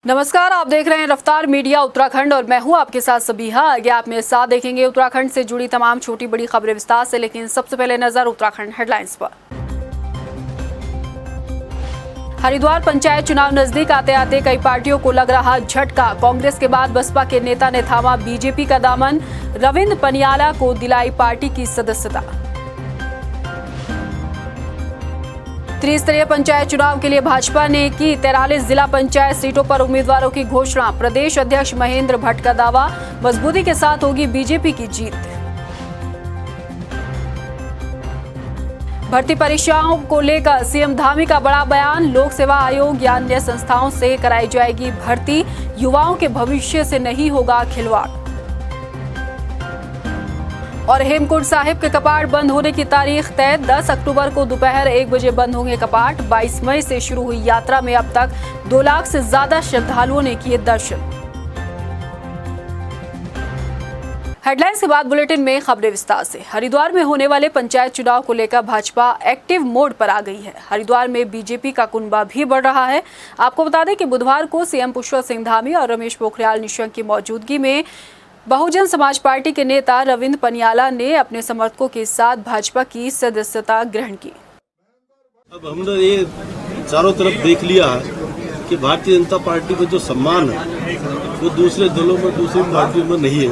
नमस्कार, आप देख रहे हैं रफ्तार मीडिया उत्तराखंड और मैं हूं आपके साथ सबिहा। आगे आप मेरे साथ देखेंगे उत्तराखंड से जुड़ी तमाम छोटी बड़ी खबरें विस्तार से, लेकिन सबसे पहले नजर उत्तराखंड हेडलाइंस पर। हरिद्वार पंचायत चुनाव नजदीक आते आते कई पार्टियों को लग रहा झटका। कांग्रेस के बाद बसपा के नेता ने थामा बीजेपी का दामन। रविंद्र पनियाला को दिलाई पार्टी की सदस्यता। त्रिस्तरीय पंचायत चुनाव के लिए भाजपा ने की 43 जिला पंचायत सीटों पर उम्मीदवारों की घोषणा। प्रदेश अध्यक्ष महेंद्र भट्ट का दावा, मजबूती के साथ होगी बीजेपी की जीत। भर्ती परीक्षाओं को लेकर सीएम धामी का बड़ा बयान। लोक सेवा आयोग या अन्य संस्थाओं से कराई जाएगी भर्ती, युवाओं के भविष्य से नहीं होगा खिलवाड़। और हेमकुंड साहिब के कपाट बंद होने की तारीख तय। 10 अक्टूबर को दोपहर 1 बजे बंद होंगे कपाट। 22 मई से शुरू हुई यात्रा में अब तक 2 लाख से ज्यादा श्रद्धालुओं ने किए दर्शन। हेडलाइंस के बाद बुलेटिन में खबरें विस्तार से। हरिद्वार में होने वाले पंचायत चुनाव को लेकर भाजपा एक्टिव मोड पर आ गई है। हरिद्वार में बीजेपी का कुनबा भी बढ़ रहा है। आपको बता दें कि बुधवार को सीएम पुष्कर सिंह धामी और रमेश पोखरियाल निशंक की मौजूदगी में बहुजन समाज पार्टी के नेता रविंद्र पनियाला ने अपने समर्थकों के साथ भाजपा की सदस्यता ग्रहण की। अब हमने ये चारों तरफ देख लिया है कि भारतीय जनता पार्टी में जो सम्मान है वो दूसरे दलों में, दूसरी पार्टियों में नहीं है।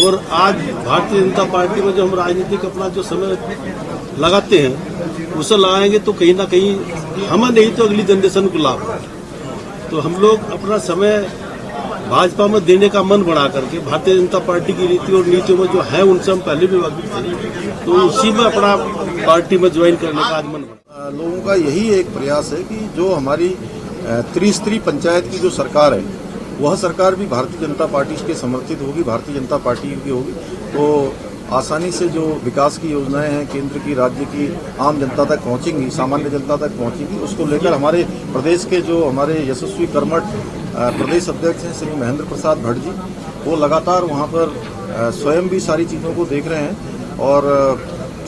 और आज भारतीय जनता पार्टी में जो हम राजनीतिक अपना जो समय लगाते हैं उसे लगाएंगे तो कहीं ना कहीं हमें नहीं तो अगली जनरेशन को लाभ है। तो हम लोग अपना समय भाजपा में देने का मन बढ़ा करके भारतीय जनता पार्टी की रीति और नीतियों में जो है उनसे हम पहले भी वाकिफ थे, तो उसी में अपना पार्टी में ज्वाइन करने का आज मन बढ़ा। लोगों का यही एक प्रयास है कि जो हमारी त्रिस्तरीय पंचायत की जो सरकार है वह सरकार भी भारतीय जनता पार्टी के समर्थित होगी, भारतीय जनता पार्टी की होगी। तो आसानी से जो विकास की योजनाएं हैं केंद्र की, राज्य की, आम जनता तक पहुंचेंगी, सामान्य जनता तक पहुंचेंगी। उसको लेकर हमारे प्रदेश के जो हमारे यशस्वी कर्मठ प्रदेश अध्यक्ष हैं श्री महेंद्र प्रसाद भट्ट जी, वो लगातार वहां पर स्वयं भी सारी चीज़ों को देख रहे हैं और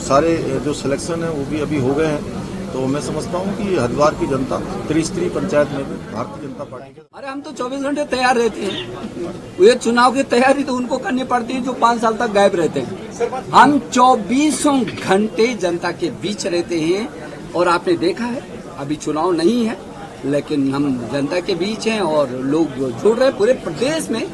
सारे जो सिलेक्शन है वो भी अभी हो गए हैं। तो मैं समझता हूं कि हरिद्वार की जनता त्रिस्तरीय पंचायत में भारतीय जनता पार्टी के। अरे हम तो 24 घंटे तैयार रहते हैं। ये चुनाव की तैयारी तो उनको करनी पड़ती है जो 5 साल तक गायब रहते हैं। हम 24 घंटे जनता के बीच रहते हैं और आपने देखा है अभी चुनाव नहीं है लेकिन हम जनता के बीच हैं और लोग जुड़ रहे हैं। पूरे प्रदेश में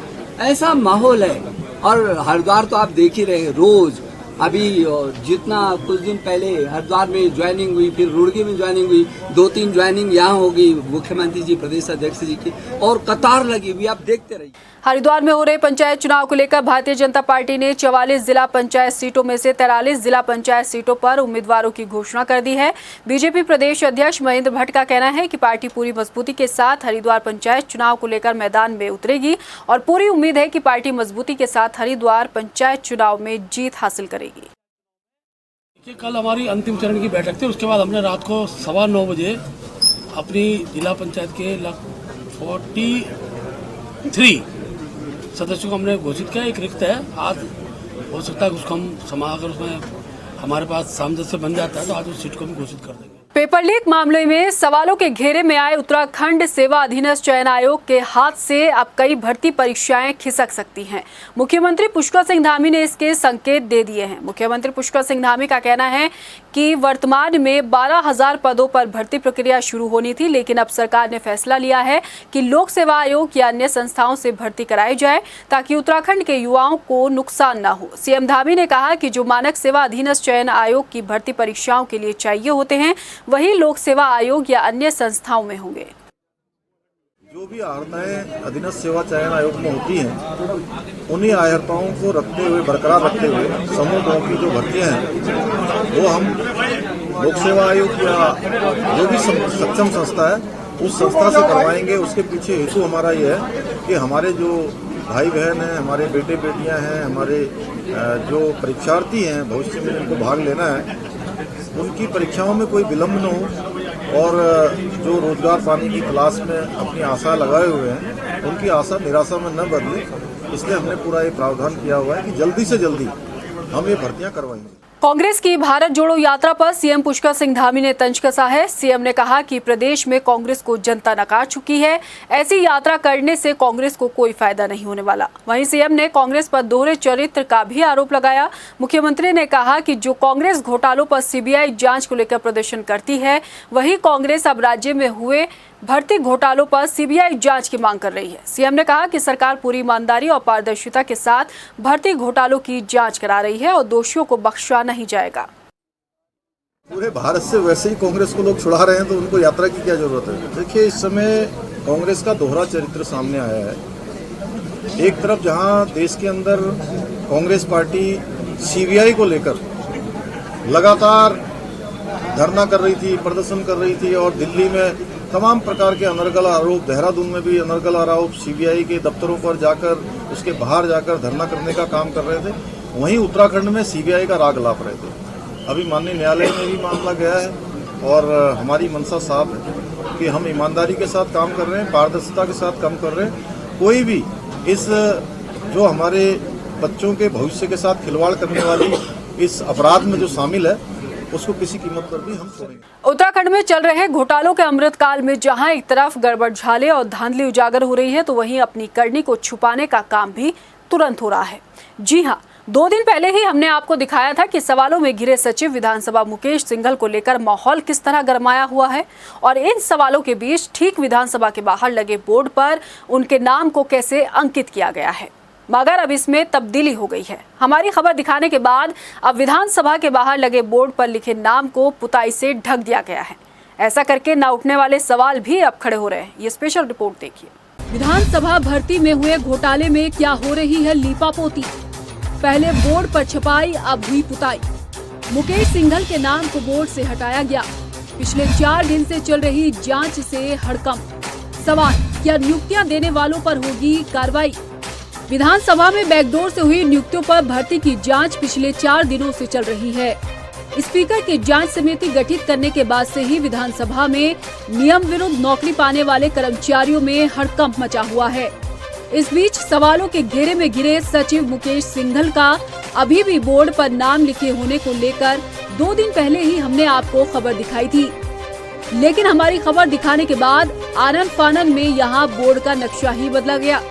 ऐसा माहौल है और हरिद्वार तो आप देख ही रहे रोज। अभी जितना कुछ दिन पहले हरिद्वार में ज्वाइनिंग हुई, फिर रुड़की में ज्वाइनिंग हुई, 2-3 ज्वाइनिंग यहाँ होगी मुख्यमंत्री जी, प्रदेश अध्यक्ष जी की, और कतार लगी हुई, आप देखते रहिए। हरिद्वार में हो रहे पंचायत चुनाव को लेकर भारतीय जनता पार्टी ने 44 जिला पंचायत सीटों में से 43 जिला पंचायत सीटों पर उम्मीदवारों की घोषणा कर दी है। बीजेपी प्रदेश अध्यक्ष महेंद्र भट्ट का कहना है कि पार्टी पूरी मजबूती के साथ हरिद्वार पंचायत चुनाव को लेकर मैदान में उतरेगी और पूरी उम्मीद है कि पार्टी मजबूती के साथ हरिद्वार पंचायत चुनाव में जीत हासिल करेगी। कल हमारी अंतिम चरण की बैठक थी, उसके बाद हमने रात को 9:15 बजे अपनी जिला पंचायत के 43 सदस्यों को हमने घोषित किया। एक रिक्त है, आज हो सकता है उसको हम समाकर उसमें हमारे पास सामंजस्य बन जाता है तो आज उस सीट को हम घोषित कर देंगे। पेपर लीक मामले में सवालों के घेरे में आए उत्तराखंड सेवा अधीनस्थ चयन आयोग के हाथ से अब कई भर्ती परीक्षाएं खिसक सकती हैं। मुख्यमंत्री पुष्कर सिंह धामी ने इसके संकेत दे दिए हैं। मुख्यमंत्री पुष्कर सिंह धामी का कहना है कि वर्तमान में 12,000 पदों पर भर्ती प्रक्रिया शुरू होनी थी, लेकिन अब सरकार ने फैसला लिया है कि लोक सेवा आयोग या अन्य संस्थाओं से भर्ती कराई जाए ताकि उत्तराखंड के युवाओं को नुकसान न हो। सीएम धामी ने कहा कि जो मानक सेवा अधीनस्थ चयन आयोग की भर्ती परीक्षाओं के लिए चाहिए होते हैं वही लोक सेवा आयोग या अन्य संस्थाओं में होंगे। जो भी अर्हताएं अधीनस्थ सेवा चयन आयोग में होती हैं उन्हीं अर्हताओं को रखते हुए, बरकरार रखते हुए समूह 2 की जो भर्तियां हैं वो हम लोक सेवा आयोग या जो भी सक्षम संस्था है उस संस्था से करवाएंगे। उसके पीछे हेतु हमारा ये है कि हमारे जो भाई बहन हैं, हमारे बेटे बेटियां हैं, हमारे जो परीक्षार्थी हैं भविष्य में जिनको भाग लेना है उनकी परीक्षाओं में कोई विलम्ब न हो और जो रोजगार पाने की तलाश में अपनी आशा लगाए हुए हैं उनकी आशा निराशा में न बदले। इसलिए हमने पूरा ये प्रावधान किया हुआ है कि जल्दी से जल्दी हम ये भर्तियां करवाएंगे। कांग्रेस की भारत जोड़ो यात्रा पर सीएम पुष्कर सिंह धामी ने तंज कसा है। सीएम ने कहा कि प्रदेश में कांग्रेस को जनता नकार चुकी है, ऐसी यात्रा करने से कांग्रेस को कोई फायदा नहीं होने वाला। वहीं सीएम ने कांग्रेस पर दोहरे चरित्र का भी आरोप लगाया। मुख्यमंत्री ने कहा कि जो कांग्रेस घोटालों पर सीबीआई जांच को लेकर प्रदर्शन करती है, वही कांग्रेस अब राज्य में हुए भर्ती घोटालों पर सीबीआई जांच की मांग कर रही है। सीएम ने कहा कि सरकार पूरी ईमानदारी और पारदर्शिता के साथ भर्ती घोटालों की जांच करा रही है और दोषियों को बख्शा नहीं जाएगा। पूरे भारत से वैसे ही कांग्रेस को लोग छुड़ा रहे हैं तो उनको यात्रा की क्या जरूरत है। देखिए, इस समय कांग्रेस का दोहरा चरित्र सामने आया है। एक तरफ जहां देश के अंदर कांग्रेस पार्टी सीबीआई को लेकर लगातार धरना कर रही थी, प्रदर्शन कर रही थी और दिल्ली में तमाम प्रकार के अनर्गल आरोप, देहरादून में भी अनर्गल आरोप, सीबीआई के दफ्तरों पर जाकर उसके बाहर जाकर धरना करने का काम कर रहे थे। वहीं उत्तराखंड में सीबीआई का राग लाप रहे थे। अभी माननीय न्यायालय में भी मामला गया है और हमारी मंशा साफ है कि हम ईमानदारी के साथ काम कर रहे हैं, पारदर्शिता के साथ काम कर रहे हैं। कोई भी इस जो हमारे बच्चों के भविष्य के साथ खिलवाड़ करने वाली इस अपराध में जो शामिल है उसको किसी कीमत पर भी हम छोड़ेंगे। उत्तराखंड में चल रहे घोटालों के अमृतकाल में जहां एक तरफ गड़बड़झाले और धांधली उजागर हो रही है, तो वहीं अपनी करनी को छुपाने का काम भी तुरंत हो रहा है। जी हां, 2 दिन पहले ही हमने आपको दिखाया था कि सवालों में घिरे सचिव विधानसभा मुकेश सिंघल को लेकर माहौल किस तरह गरमाया हुआ है और इन सवालों के बीच ठीक विधानसभा के बाहर लगे बोर्ड पर उनके नाम को कैसे अंकित किया गया है। मगर अब इसमें तब्दीली हो गई है। हमारी खबर दिखाने के बाद अब विधानसभा के बाहर लगे बोर्ड पर लिखे नाम को पुताई से ढक दिया गया है। ऐसा करके न उठने वाले सवाल भी अब खड़े हो रहे हैं। ये स्पेशल रिपोर्ट देखिए। विधानसभा भर्ती में हुए घोटाले में क्या हो रही है लीपापोती। पहले बोर्ड पर छपाई, अब हुई पुताई। मुकेश सिंघल के नाम को बोर्ड से हटाया गया। पिछले 4 दिन से चल रही जांच से हड़कंप। सवाल, क्या नियुक्तियां देने वालों पर होगी कार्रवाई। विधानसभा में बैकडोर से हुई नियुक्तियों पर भर्ती की जांच पिछले 4 दिनों से चल रही है। स्पीकर की जांच समिति गठित करने के बाद से ही विधानसभा में नियम विरुद्ध नौकरी पाने वाले कर्मचारियों में हड़कंप मचा हुआ है। इस बीच सवालों के घेरे में घिरे सचिव मुकेश सिंघल का अभी भी बोर्ड पर नाम लिखे होने को लेकर 2 दिन पहले ही हमने आपको खबर दिखाई थी, लेकिन हमारी खबर दिखाने के बाद आनन फानन में यहाँ बोर्ड का नक्शा ही बदला गया।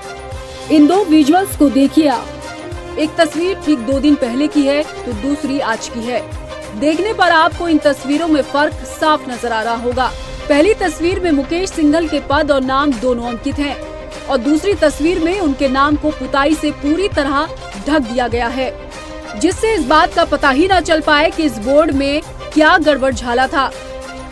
इन 2 विजुअल्स को देखिए आप। एक तस्वीर ठीक 2 दिन पहले की है तो दूसरी आज की है। देखने पर आपको इन तस्वीरों में फर्क साफ नजर आ रहा होगा। पहली तस्वीर में मुकेश सिंघल के पद और नाम दोनों अंकित हैं और दूसरी तस्वीर में उनके नाम को पुताई से पूरी तरह ढक दिया गया है, जिससे इस बात का पता ही न चल पाए कि इस बोर्ड में क्या गड़बड़झाला था।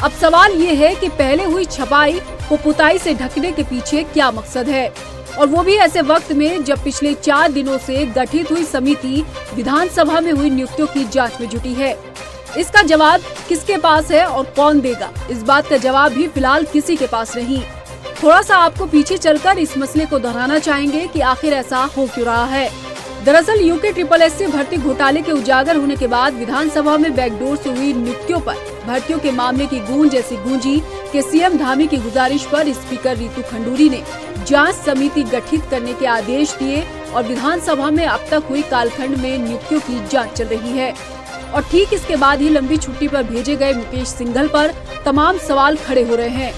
अब सवाल ये है कि पहले हुई छपाई को पुताई से ढकने के पीछे क्या मकसद है, और वो भी ऐसे वक्त में जब पिछले 4 दिनों से गठित हुई समिति विधानसभा में हुई नियुक्तियों की जांच में जुटी है। इसका जवाब किसके पास है और कौन देगा, इस बात का जवाब भी फिलहाल किसी के पास नहीं। थोड़ा सा आपको पीछे चलकर इस मसले को दोहराना चाहेंगे कि आखिर ऐसा हो क्यों रहा है। दरअसल UKSS भर्ती घोटाले के उजागर होने के बाद विधानसभा में बैकडोर से हुई नियुक्तियों पर भर्तियों के मामले की गूंज ऐसी गूंजी कि सीएम धामी की गुजारिश पर स्पीकर रीतू खंडूरी ने जांच समिति गठित करने के आदेश दिए और विधानसभा में अब तक हुई कालखंड में नियुक्तियों की जांच चल रही है। और ठीक इसके बाद ही लंबी छुट्टी पर भेजे गए मुकेश सिंघल पर तमाम सवाल खड़े हो रहे हैं।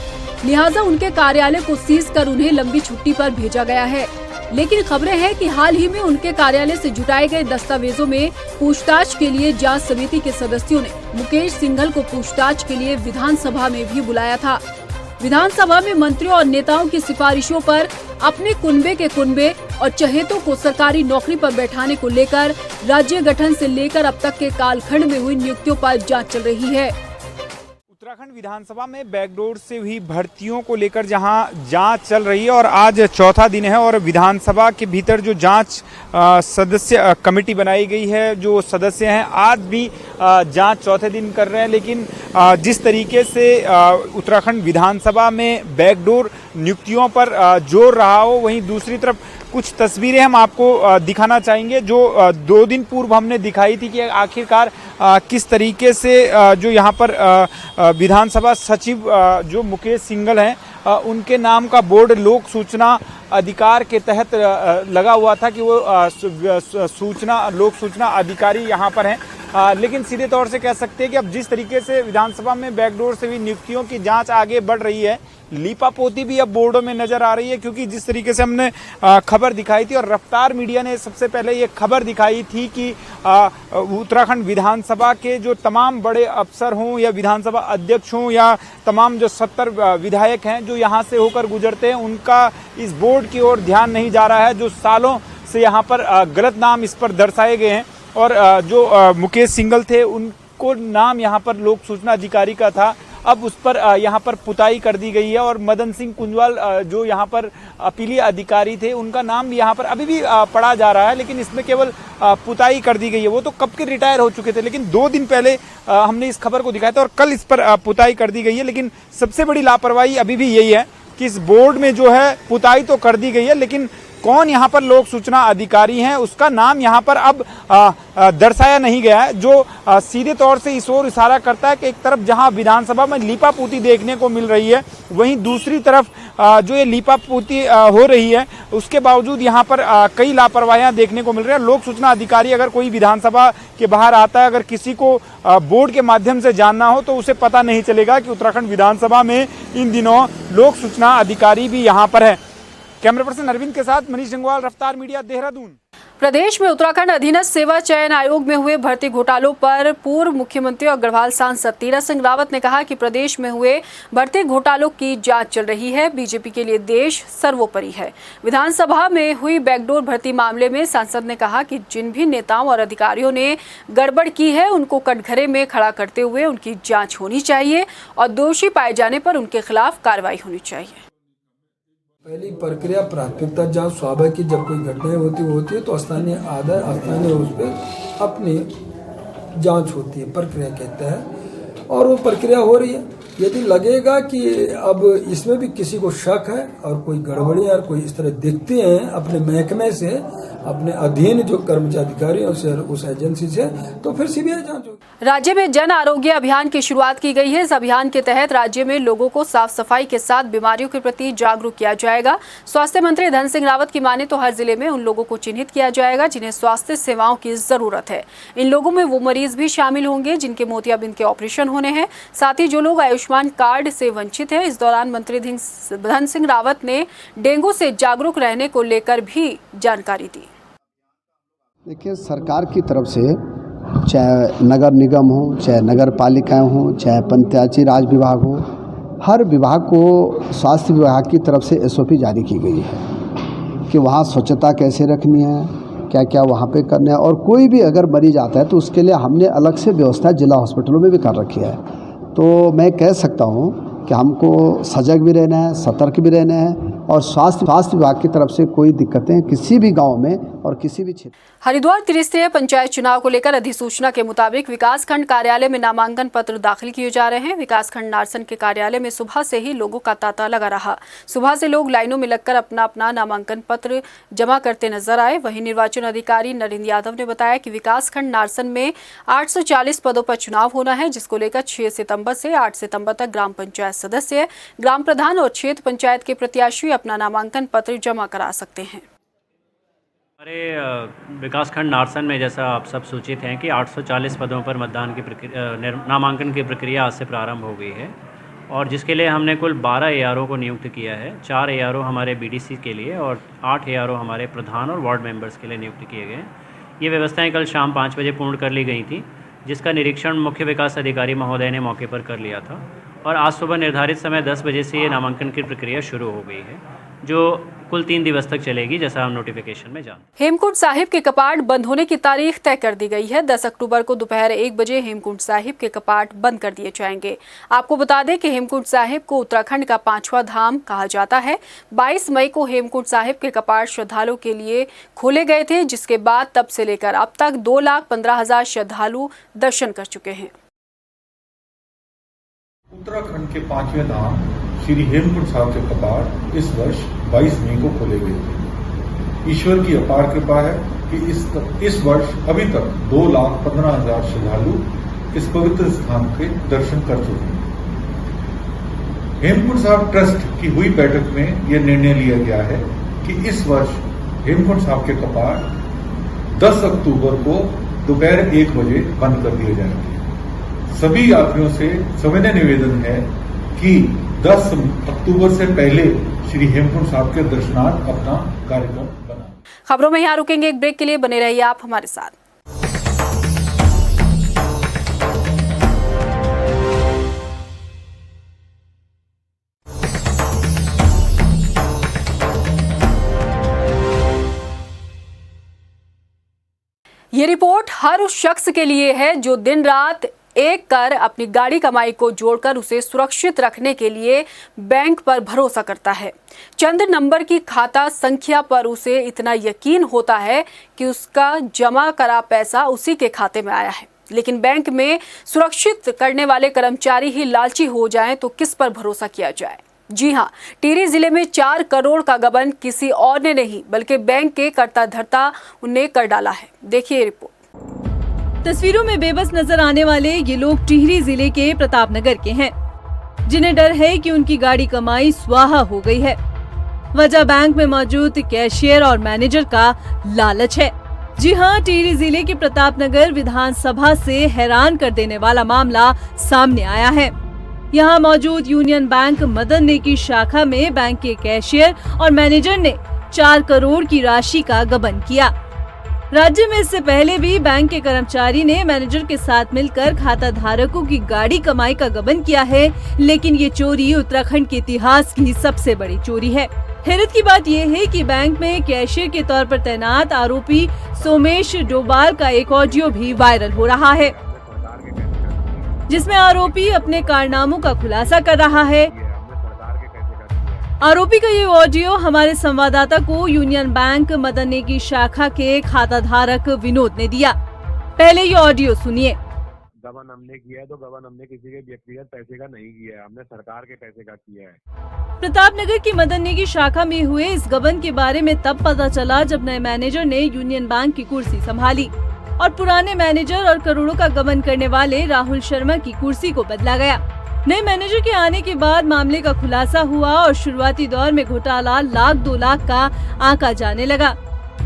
लिहाजा उनके कार्यालय को सीज कर उन्हें लंबी छुट्टी पर भेजा गया है। लेकिन खबरें हैं कि हाल ही में उनके कार्यालय से जुटाए गए दस्तावेजों में पूछताछ के लिए जांच समिति के सदस्यों ने मुकेश सिंघल को पूछताछ के लिए विधानसभा में भी बुलाया था। विधानसभा में मंत्रियों और नेताओं की सिफारिशों पर अपने कुनबे के कुनबे और चहेतों को सरकारी नौकरी पर बैठाने को लेकर राज्य गठन से लेकर अब तक के कालखंड में हुई नियुक्तियों पर जांच चल रही है। उत्तराखंड विधानसभा में बैकडोर से हुई भर्तियों को लेकर जहां जांच चल रही है और आज 4था दिन है और विधानसभा के भीतर जो जांच सदस्य कमेटी बनाई गई है, जो सदस्य हैं आज भी जांच 4थे दिन कर रहे हैं। लेकिन जिस तरीके से उत्तराखंड विधानसभा में बैकडोर नियुक्तियों पर जोर रहा हो, वहीं दूसरी तरफ कुछ तस्वीरें हम आपको दिखाना चाहेंगे जो 2 दिन पूर्व हमने दिखाई थी कि आखिरकार किस तरीके से जो यहाँ पर विधानसभा सचिव जो मुकेश सिंघल हैं उनके नाम का बोर्ड लोक सूचना अधिकार के तहत लगा हुआ था कि वो लोक सूचना अधिकारी यहाँ पर हैं। लेकिन सीधे तौर से कह सकते हैं कि अब जिस तरीके से विधानसभा में बैकडोर से हुई नियुक्तियों की जांच आगे बढ़ रही है, लीपापोती भी अब बोर्डों में नजर आ रही है, क्योंकि जिस तरीके से हमने खबर दिखाई थी और रफ्तार मीडिया ने सबसे पहले ये खबर दिखाई थी कि उत्तराखंड विधानसभा के जो तमाम बड़े अफसर हों या विधानसभा अध्यक्ष हों या तमाम जो 70 विधायक हैं जो यहाँ से होकर गुजरते हैं, उनका इस बोर्ड की ओर ध्यान नहीं जा रहा है। जो सालों से यहाँ पर गलत नाम इस पर दर्शाए गए हैं और जो मुकेश सिंघल थे उनको नाम यहाँ पर लोक सूचना अधिकारी का था, अब उस पर यहाँ पर पुताई कर दी गई है। और मदन सिंह कुंजवाल जो यहाँ पर अपीलीय अधिकारी थे, उनका नाम भी यहाँ पर अभी भी पढ़ा जा रहा है, लेकिन इसमें केवल पुताई कर दी गई है। वो तो कब के रिटायर हो चुके थे, लेकिन 2 दिन पहले हमने इस खबर को दिखाया था और कल इस पर पुताई कर दी गई है। लेकिन सबसे बड़ी लापरवाही अभी भी यही है कि इस बोर्ड में जो है पुताई तो कर दी गई है, लेकिन कौन यहाँ पर लोक सूचना अधिकारी हैं उसका नाम यहाँ पर अब दर्शाया नहीं गया है, जो सीधे तौर से इस ओर इशारा करता है कि एक तरफ जहाँ विधानसभा में लीपापोती देखने को मिल रही है, वहीं दूसरी तरफ जो ये लीपापोती हो रही है उसके बावजूद यहाँ पर कई लापरवाहियाँ देखने को मिल रही है। लोक सूचना अधिकारी अगर कोई विधानसभा के बाहर आता है, अगर किसी को बोर्ड के माध्यम से जानना हो तो उसे पता नहीं चलेगा कि उत्तराखंड विधानसभा में इन दिनों लोक सूचना अधिकारी भी यहाँ पर है। कैमरा पर्सन अरविंद के साथ मनीष जंगवाल, रफ्तार मीडिया, देहरादून। प्रदेश में उत्तराखंड अधीनस्थ सेवा चयन आयोग में हुए भर्ती घोटालों पर पूर्व मुख्यमंत्री और गढ़वाल सांसद तीरथ सिंह रावत ने कहा कि प्रदेश में हुए भर्ती घोटालों की जांच चल रही है। बीजेपी के लिए देश सर्वोपरि है। विधानसभा में हुई बैकडोर भर्ती मामले में सांसद ने कहा कि जिन भी नेताओं और अधिकारियों ने गड़बड़ की है उनको कटघरे में खड़ा करते हुए उनकी जाँच होनी चाहिए और दोषी पाए जाने पर उनके खिलाफ कार्रवाई होनी चाहिए। पहली प्रक्रिया प्राथमिकता जांच स्वाभाविक की जब कोई घटनाएं होती है तो स्थानीय उस पर अपनी जांच होती है, प्रक्रिया कहते हैं, और वो प्रक्रिया हो रही है। यदि लगेगा कि अब इसमें भी किसी को शक है और कोई गड़बड़ी और कोई इस तरह देखते हैं अपने महकमे से, अपने अधीन जो कर्मचारी अधिकारियों से, उस एजेंसी से, तो फिर सीबीआई जांच होगी। राज्य में जन आरोग्य अभियान की शुरुआत की गई है। इस अभियान के तहत राज्य में लोगों को साफ सफाई के साथ बीमारियों के प्रति जागरूक किया जाएगा। स्वास्थ्य मंत्री धन सिंह रावत की माने तो हर जिले में उन लोगों को चिन्हित किया जाएगा जिन्हें स्वास्थ्य सेवाओं की जरूरत है। इन लोगों में वो मरीज भी शामिल होंगे जिनके मोतियाबिंद के ऑपरेशन होने हैं, साथ ही जो लोग आयुष्मान कार्ड से वंचित हैं। इस दौरान मंत्री धन सिंह रावत ने डेंगू से जागरूक रहने को लेकर भी जानकारी दी। देखिए, सरकार की तरफ से चाहे नगर निगम हो, चाहे नगर पालिकाएँ हों, चाहे पंचायती राज विभाग हो, हर विभाग को स्वास्थ्य विभाग की तरफ से SOP जारी की गई है कि वहाँ स्वच्छता कैसे रखनी है, क्या क्या वहाँ पे करना है, और कोई भी अगर मरीज आता है तो उसके लिए हमने अलग से व्यवस्था जिला हॉस्पिटलों में भी कर रखी है। तो मैं कह सकता हूँ कि हमको सजग भी रहना है, सतर्क भी रहना है, और स्वास्थ्य विभाग की तरफ से कोई दिक्कतें किसी भी गांव में और किसी भी क्षेत्र। हरिद्वार त्रिस्तरीय पंचायत चुनाव को लेकर अधिसूचना के मुताबिक विकासखंड कार्यालय में नामांकन पत्र दाखिल किए जा रहे हैं। विकासखंड नारसन के कार्यालय में सुबह से ही लोगों का तांता लगा रहा। सुबह से लोग लाइनों में लगकर अपना नामांकन पत्र जमा करते नजर आए। वहीं निर्वाचन अधिकारी नरेंद्र यादव ने बताया कि विकासखंड नारसन में 840 पदों पर चुनाव होना है, जिसको लेकर 6 सितंबर से 8 सितंबर तक ग्राम पंचायत सदस्य, ग्राम प्रधान और क्षेत्र पंचायत के प्रत्याशी अपना नामांकन पत्र जमा करा सकते हैं। हमारे विकासखंड नारसन में जैसा आप सब सूचित हैं कि 840 पदों पर मतदान की नामांकन की प्रक्रिया आज से प्रारंभ हो गई है, और जिसके लिए हमने कुल 12 ARO को नियुक्त किया है। 4 ARO हमारे BDC के लिए और 8 ARO हमारे प्रधान और वार्ड मेंबर्स के लिए नियुक्त किए गए। ये व्यवस्थाएं कल शाम 5 बजे पूर्ण कर ली गई थी, जिसका निरीक्षण मुख्य विकास अधिकारी महोदय ने मौके पर कर लिया था, और आज सुबह निर्धारित समय 10 बजे से ये नामांकन की प्रक्रिया शुरू हो गई है, जो कुल 3 दिवस तक चलेगी, जैसा हम नोटिफिकेशन में जानते। हेमकुंड साहिब के कपाट बंद होने की तारीख तय कर दी गई है। 10 अक्टूबर को दोपहर 1 बजे हेमकुंड साहिब के कपाट बंद कर दिए जाएंगे। आपको बता दें कि हेमकुंड साहिब को उत्तराखंड का 5वां धाम कहा जाता है। 22 मई को हेमकुंड साहिब के कपाट श्रद्धालुओं के लिए खोले गए थे, जिसके बाद तब से लेकर अब तक 2,15,000 श्रद्धालु दर्शन कर चुके हैं। उत्तराखंड के 5वें धाम श्री हेमकुंड साहिब के कपाट इस वर्ष 22 मई को खोले गए थे। ईश्वर की अपार कृपा है कि इस वर्ष अभी तक 2,15,000 श्रद्धालु इस पवित्र स्थान के दर्शन कर चुके हैं। हेमकुंड साहिब ट्रस्ट की हुई बैठक में यह निर्णय लिया गया है कि इस वर्ष हेमकुंड साहिब के कपाट 10 अक्टूबर को दोपहर 1 बजे बंद कर दिए जाएंगे। सभी यात्रियों से सविनय निवेदन है कि 10 अक्टूबर से पहले श्री हेमकुंड साहब के दर्शनार्थ अपना कार्यक्रम बनाएं। खबरों में यहाँ रुकेंगे एक ब्रेक के लिए, बने रहिए आप हमारे साथ। ये रिपोर्ट हर उस शख्स के लिए है जो दिन रात एक कर अपनी गाड़ी कमाई को जोड़कर उसे सुरक्षित रखने के लिए बैंक पर भरोसा करता है। चंद नंबर की खाता संख्या पर उसे इतना यकीन होता है कि उसका जमा करा पैसा उसी के खाते में आया है। लेकिन बैंक में सुरक्षित करने वाले कर्मचारी ही लालची हो जाएं तो किस पर भरोसा किया जाए। जी हां, टिहरी जिले में 4 करोड़ का गबन किसी और ने नहीं बल्कि बैंक के कर्ता धर्ता ने कर डाला है। देखिए रिपोर्ट। तस्वीरों में बेबस नजर आने वाले ये लोग टिहरी जिले के प्रतापनगर के हैं, जिन्हें डर है कि उनकी गाड़ी कमाई स्वाहा हो गई है। वजह बैंक में मौजूद कैशियर और मैनेजर का लालच है। जी हां, टिहरी जिले के प्रतापनगर विधानसभा से हैरान कर देने वाला मामला सामने आया है। यहाँ मौजूद यूनियन बैंक मदन की शाखा में बैंक के कैशियर और मैनेजर ने 4 करोड़ की राशि का गबन किया। राज्य में इससे पहले भी बैंक के कर्मचारी ने मैनेजर के साथ मिलकर खाता धारकों की गाड़ी कमाई का गबन किया है, लेकिन ये चोरी उत्तराखंड के इतिहास की सबसे बड़ी चोरी है। हैरत की बात यह है कि बैंक में कैशियर के तौर पर तैनात आरोपी सोमेश डोभाल का एक ऑडियो भी वायरल हो रहा है, जिसमें आरोपी अपने कारनामों का खुलासा कर रहा है। आरोपी का ये ऑडियो हमारे संवाददाता को यूनियन बैंक मदन की शाखा के खाता धारक विनोद ने दिया। पहले ये ऑडियो सुनिए। गबन हमने किया है तो गबन हमने किसी के व्यक्तिगत पैसे का नहीं किया है, हमने सरकार के पैसे का किया है। प्रतापनगर की मदन की शाखा में हुए इस गबन के बारे में तब पता चला जब नए मैनेजर ने यूनियन बैंक की कुर्सी संभाली और पुराने मैनेजर और करोड़ों का गबन करने वाले राहुल शर्मा की कुर्सी को बदला गया। नए मैनेजर के आने के बाद मामले का खुलासा हुआ और शुरुआती दौर में घोटाला 1 लाख 2 लाख का आंका जाने लगा।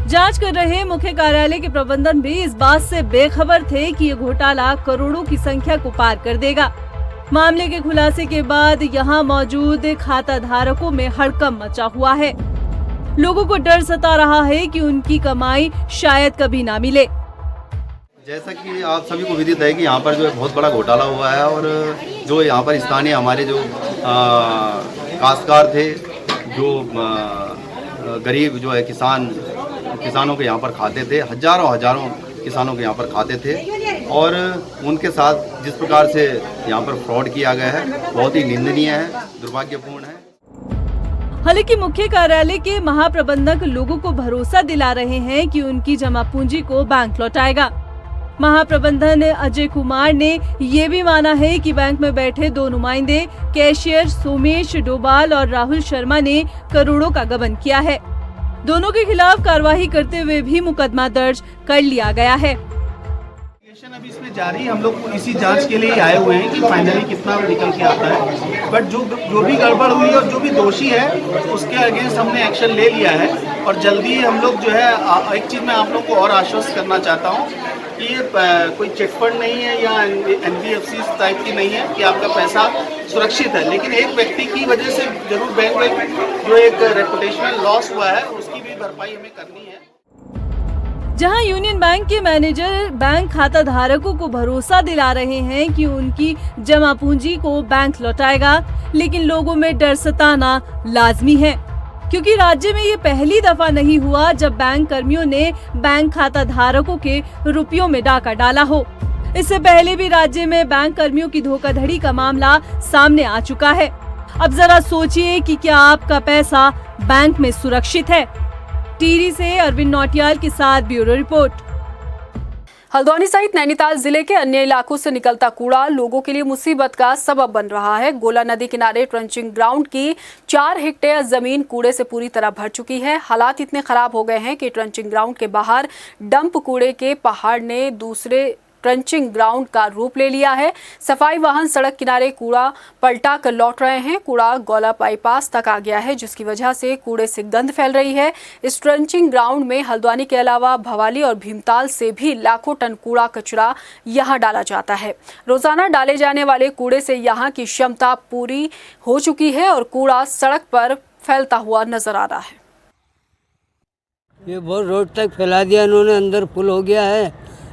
जांच कर रहे मुख्य कार्यालय के प्रबंधन भी इस बात से बेखबर थे कि ये घोटाला करोड़ों की संख्या को पार कर देगा। मामले के खुलासे के बाद यहाँ मौजूद खाता धारकों में हड़कंप मचा हुआ है। लोगों को डर सता रहा है कि उनकी कमाई शायद कभी ना मिले। जैसा कि आप सभी को विदित है कि यहाँ पर जो है बहुत बड़ा घोटाला हुआ है और जो यहाँ पर स्थानीय हमारे जो काश्तकार थे, जो गरीब जो है किसानों के यहाँ पर खाते थे, हजारों किसानों के यहाँ पर खाते थे और उनके साथ जिस प्रकार से यहाँ पर फ्रॉड किया गया है बहुत ही निंदनीय है, दुर्भाग्यपूर्ण है। हालांकि मुख्य कार्यालय के महाप्रबंधक लोगों को भरोसा दिला रहे हैं कि उनकी जमा पूंजी को बैंक लौटाएगा। महाप्रबंधन अजय कुमार ने ये भी माना है कि बैंक में बैठे 2 नुमाइंदे कैशियर सोमेश डोभाल और राहुल शर्मा ने करोड़ों का गबन किया है। दोनों के खिलाफ कार्रवाई करते हुए भी मुकदमा दर्ज कर लिया गया है। अभी इसमें जारी, हम लोग इसी जांच के लिए आए हुए हैं कि फाइनली कितना निकल के आता है। बट जो भी गड़बड़ हुई और जो भी दोषी है उसके अगेंस्ट हमने एक्शन ले लिया है और जल्दी हम लोग जो है एक चीज़ मैं आप लोग को और आश्वस्त करना चाहता हूँ कि ये कोई चिटफंड नहीं है या NBFC टाइप की नहीं है कि आपका पैसा सुरक्षित है, लेकिन एक व्यक्ति की वजह से जरूर बैंक में जो एक रेपुटेशनल लॉस हुआ है उसकी भी भरपाई हमें करनी है। जहां यूनियन बैंक के मैनेजर बैंक खाता धारकों को भरोसा दिला रहे हैं कि उनकी जमा पूंजी को बैंक लौटाएगा, लेकिन लोगों में डर सताना लाजमी है, क्योंकि राज्य में ये पहली दफा नहीं हुआ जब बैंक कर्मियों ने बैंक खाता धारकों के रुपयों में डाका डाला हो। इससे पहले भी राज्य में बैंक कर्मियों की धोखाधड़ी का मामला सामने आ चुका है। अब जरा सोचिए कि क्या आपका पैसा बैंक में सुरक्षित है। टिहरी से अरविंद नौटियाल के साथ ब्यूरो रिपोर्ट। हल्द्वानी सहित नैनीताल जिले के अन्य इलाकों से निकलता कूड़ा लोगों के लिए मुसीबत का सबब बन रहा है। गोला नदी किनारे ट्रंचिंग ग्राउंड की 4 हेक्टेयर जमीन कूड़े से पूरी तरह भर चुकी है। हालात इतने खराब हो गए हैं कि ट्रंचिंग ग्राउंड के बाहर डंप कूड़े के पहाड़ ने दूसरे ट्रंचिंग ग्राउंड का रूप ले लिया है। सफाई वाहन सड़क किनारे कूड़ा पलटा कर लौट रहे हैं। कूड़ा गौला बाईपास तक आ गया है, जिसकी वजह से कूड़े से गंध फैल रही है। इस ट्रंचिंग ग्राउंड में हल्द्वानी के अलावा भवाली और भीमताल से भी लाखों टन कूड़ा कचरा यहाँ डाला जाता है। रोजाना डाले जाने वाले कूड़े से यहाँ की क्षमता पूरी हो चुकी है और कूड़ा सड़क पर फैलता हुआ नजर आ रहा है। ये बहुत रोड तक फैला दिया इन्होंने, अंदर फुल हो गया है।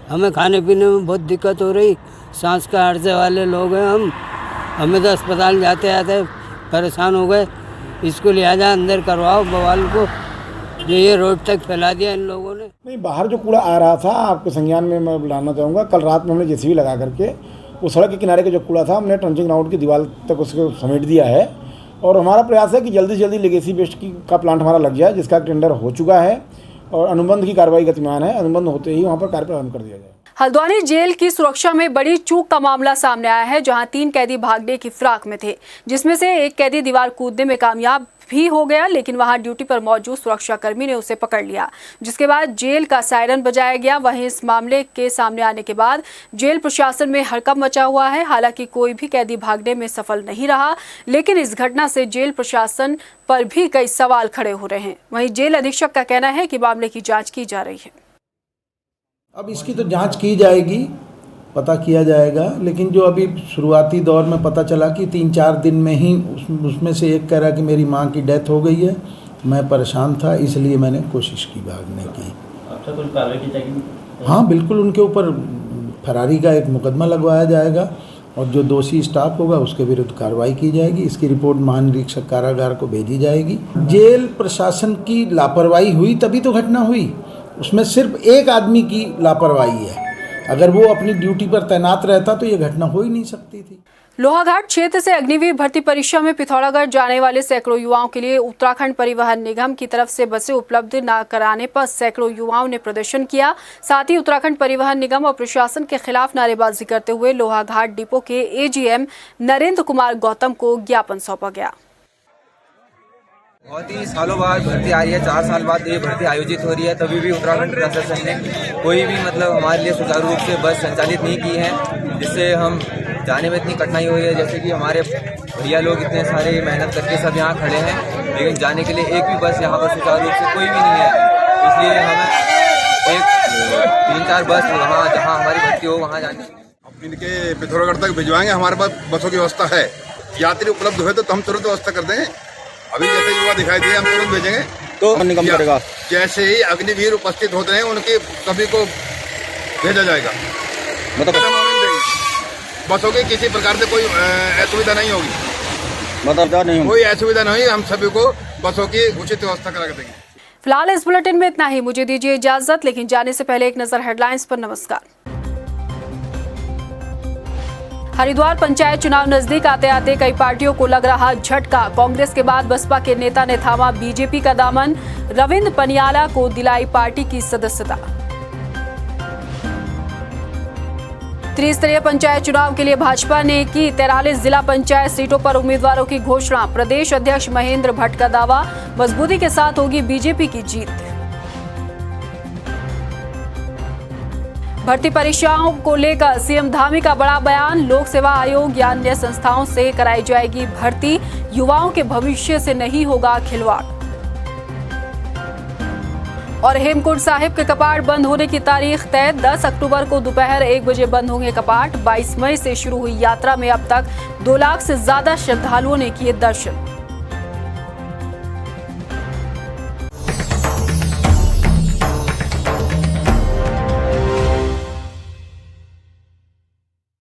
हमें खाने पीने में बहुत दिक्कत हो रही, सांस का अर्जे वाले लोग हैं हम, हमें तो अस्पताल जाते आते परेशान हो गए। इसको लिया जाए अंदर करवाओ बवाल को, जो ये रोड तक फैला दिया इन लोगों ने। नहीं, बाहर जो कूड़ा आ रहा था आपके संज्ञान में मैं लाना चाहूँगा। कल रात में हमने जेसीबी लगा करके वो सड़क के किनारे के जो कूड़ा था हमने ट्रंचिंग ग्राउंड की दीवार तक उसको समेट दिया है और हमारा प्रयास है कि जल्दी से जल्दी लेगेसी वेस्ट का प्लांट हमारा लग जाए, जिसका टेंडर हो चुका है और अनुबंध की कार्रवाई गतिमान है। अनुबंध होते ही वहाँ पर कार्य प्रारंभ कर दिया जाए। हल्द्वानी जेल की सुरक्षा में बड़ी चूक का मामला सामने आया है, जहां 3 कैदी भागने की फिराक में थे, जिसमें से एक कैदी दीवार कूदने में कामयाब भी हो गया, लेकिन वहां ड्यूटी पर मौजूद सुरक्षाकर्मी ने उसे पकड़ लिया, जिसके बाद जेल का सायरन बजाया गया। वहीं इस मामले के सामने आने के बाद जेल प्रशासन में हड़कंप मचा हुआ है। हालांकि कोई भी कैदी भागने में सफल नहीं रहा, लेकिन इस घटना से जेल प्रशासन पर भी कई सवाल खड़े हो रहे हैं। वहीं जेल अधीक्षक का कहना है कि मामले की जाँच की जा रही है। अब इसकी तो जांच की जाएगी, पता किया जाएगा, लेकिन जो अभी शुरुआती दौर में पता चला कि 3-4 दिन में ही उसमें से एक कह रहा कि मेरी मां की डेथ हो गई है, मैं परेशान था इसलिए मैंने कोशिश की भागने की। अच्छा, कुछ कार्रवाई की जाएगी? हाँ बिल्कुल, उनके ऊपर फरारी का एक मुकदमा लगवाया जाएगा और जो दोषी स्टाफ होगा उसके विरुद्ध कार्रवाई की जाएगी। इसकी रिपोर्ट महानिरीक्षक कारागार को भेजी जाएगी। जेल प्रशासन की लापरवाही हुई तभी तो घटना हुई, उसमें सिर्फ एक आदमी की लापरवाही है। अगर वो अपनी ड्यूटी पर तैनात रहता तो ये घटना हो ही नहीं सकती थी। लोहाघाट क्षेत्र से अग्निवीर भर्ती परीक्षा में पिथौरागढ़ जाने वाले सैकड़ों युवाओं के लिए उत्तराखंड परिवहन निगम की तरफ से बसें उपलब्ध न कराने पर सैकड़ों युवाओं ने प्रदर्शन किया। साथ ही उत्तराखंड परिवहन निगम और प्रशासन के खिलाफ नारेबाजी करते हुए लोहाघाट डिपो के एजीएम नरेंद्र कुमार गौतम को ज्ञापन सौंपा गया। बहुत ही सालों बाद भर्ती आ रही है, 4 साल बाद ये भर्ती आयोजित हो रही है, तभी भी उत्तराखंड प्रशासन ने कोई भी हमारे लिए सुचारू रूप से बस संचालित नहीं की है, जिससे हम जाने में इतनी कठिनाई हो रही है। जैसे कि हमारे भैया लोग इतने सारे मेहनत करके सब यहाँ खड़े हैं, लेकिन जाने के लिए एक भी बस यहाँ पर सुचारू रूप से कोई भी नहीं है। इसलिए हमें एक 3-4 बस वहाँ जहाँ हमारी भर्ती हो वहाँ जाने। इनके पिथौरागढ़ तक भिजवाएंगे, हमारे पास बसों की व्यवस्था है, यात्री उपलब्ध हुए तो हम तुरंत व्यवस्था कर देंगे। अभी जैसे युवा दिखाई दिए हम तुरंत भेजेंगे, तो निगम करेगा। जैसे ही अग्निवीर उपस्थित होते हैं उनके सभी को भेजा जाएगा। मतलब बसों की किसी प्रकार से कोई असुविधा नहीं होगी, मतलब नहीं कोई असुविधा नहीं, हम सभी को बसों की उचित व्यवस्था करा देंगे। फिलहाल इस बुलेटिन में इतना ही, मुझे दीजिए इजाजत, लेकिन जाने से पहले एक नजर हेडलाइंस पर। नमस्कार। हरिद्वार पंचायत चुनाव नजदीक आते आते कई पार्टियों को लग रहा झटका। कांग्रेस के बाद बसपा के नेता ने थामा बीजेपी का दामन, रविंद्र पनियाला को दिलाई पार्टी की सदस्यता। त्रिस्तरीय पंचायत चुनाव के लिए भाजपा ने की 43 जिला पंचायत सीटों पर उम्मीदवारों की घोषणा। प्रदेश अध्यक्ष महेंद्र भट्ट का दावा, मजबूती के साथ होगी बीजेपी की जीत। भर्ती परीक्षाओं को लेकर सीएम धामी का बड़ा बयान, लोक सेवा आयोग या अन्य संस्थाओं से कराई जाएगी भर्ती, युवाओं के भविष्य से नहीं होगा खिलवाड़। और हेमकुंड साहिब के कपाट बंद होने की तारीख तय, 10 अक्टूबर को दोपहर 1 बजे बंद होंगे कपाट। 22 मई से शुरू हुई यात्रा में अब तक 2 लाख से ज्यादा श्रद्धालुओं ने किए दर्शन।